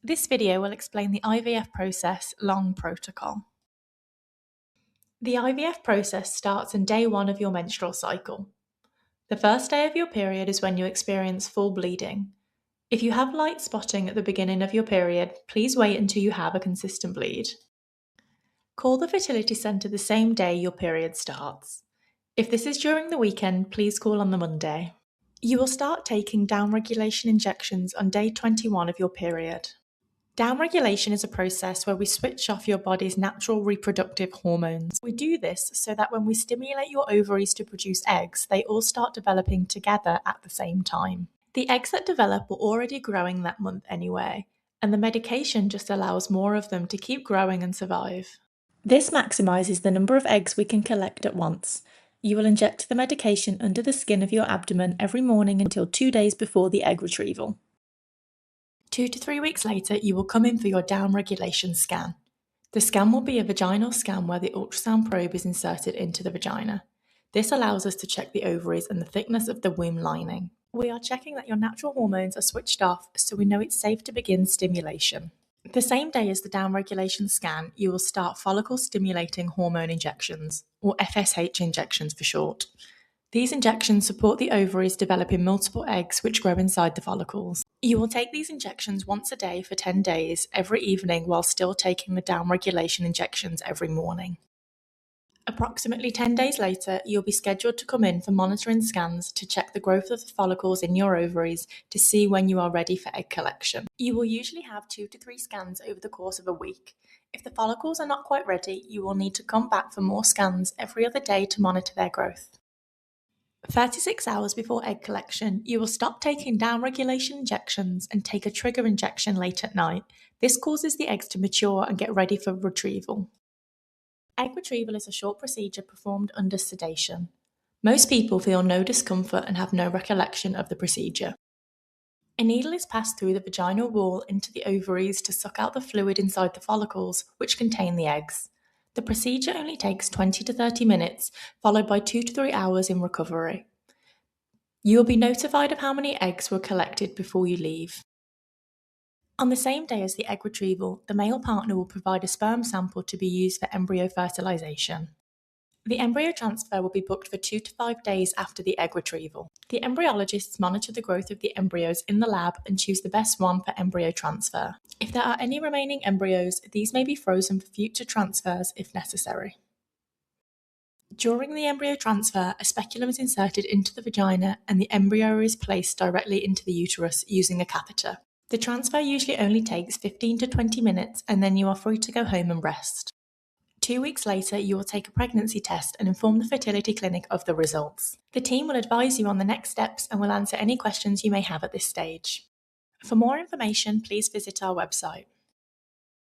This video will explain the IVF process Long Protocol. The IVF process starts on day 1 of your menstrual cycle. The first day of your period is when you experience full bleeding. If you have light spotting at the beginning of your period, please wait until you have a consistent bleed. Call the fertility centre the same day your period starts. If this is during the weekend, please call on the Monday. You will start taking downregulation injections on day 21 of your period. Downregulation is a process where we switch off your body's natural reproductive hormones. We do this so that when we stimulate your ovaries to produce eggs, they all start developing together at the same time. The eggs that develop were already growing that month anyway, and the medication just allows more of them to keep growing and survive. This maximizes the number of eggs we can collect at once. You will inject the medication under the skin of your abdomen every morning until 2 days before the egg retrieval. 2 to 3 weeks later, you will come in for your downregulation scan. The scan will be a vaginal scan where the ultrasound probe is inserted into the vagina. This allows us to check the ovaries and the thickness of the womb lining. We are checking that your natural hormones are switched off so we know it's safe to begin stimulation. The same day as the downregulation scan, you will start follicle-stimulating hormone injections, or FSH injections for short. These injections support the ovaries developing multiple eggs which grow inside the follicles. You will take these injections once a day for 10 days, every evening, while still taking the downregulation injections every morning. Approximately 10 days later, you'll be scheduled to come in for monitoring scans to check the growth of the follicles in your ovaries to see when you are ready for egg collection. You will usually have 2 to 3 scans over the course of a week. If the follicles are not quite ready, you will need to come back for more scans every other day to monitor their growth. 36 hours before egg collection, you will stop taking downregulation injections and take a trigger injection late at night. This causes the eggs to mature and get ready for retrieval. Egg retrieval is a short procedure performed under sedation. Most people feel no discomfort and have no recollection of the procedure. A needle is passed through the vaginal wall into the ovaries to suck out the fluid inside the follicles, which contain the eggs. The procedure only takes 20 to 30 minutes, followed by 2 to 3 hours in recovery. You will be notified of how many eggs were collected before you leave. On the same day as the egg retrieval, the male partner will provide a sperm sample to be used for embryo fertilization. The embryo transfer will be booked for 2 to 5 days after the egg retrieval. The embryologists monitor the growth of the embryos in the lab and choose the best one for embryo transfer. If there are any remaining embryos, these may be frozen for future transfers if necessary. During the embryo transfer, a speculum is inserted into the vagina and the embryo is placed directly into the uterus using a catheter. The transfer usually only takes 15 to 20 minutes and then you are free to go home and rest. 2 weeks later, you will take a pregnancy test and inform the fertility clinic of the results. The team will advise you on the next steps and will answer any questions you may have at this stage. For more information, please visit our website.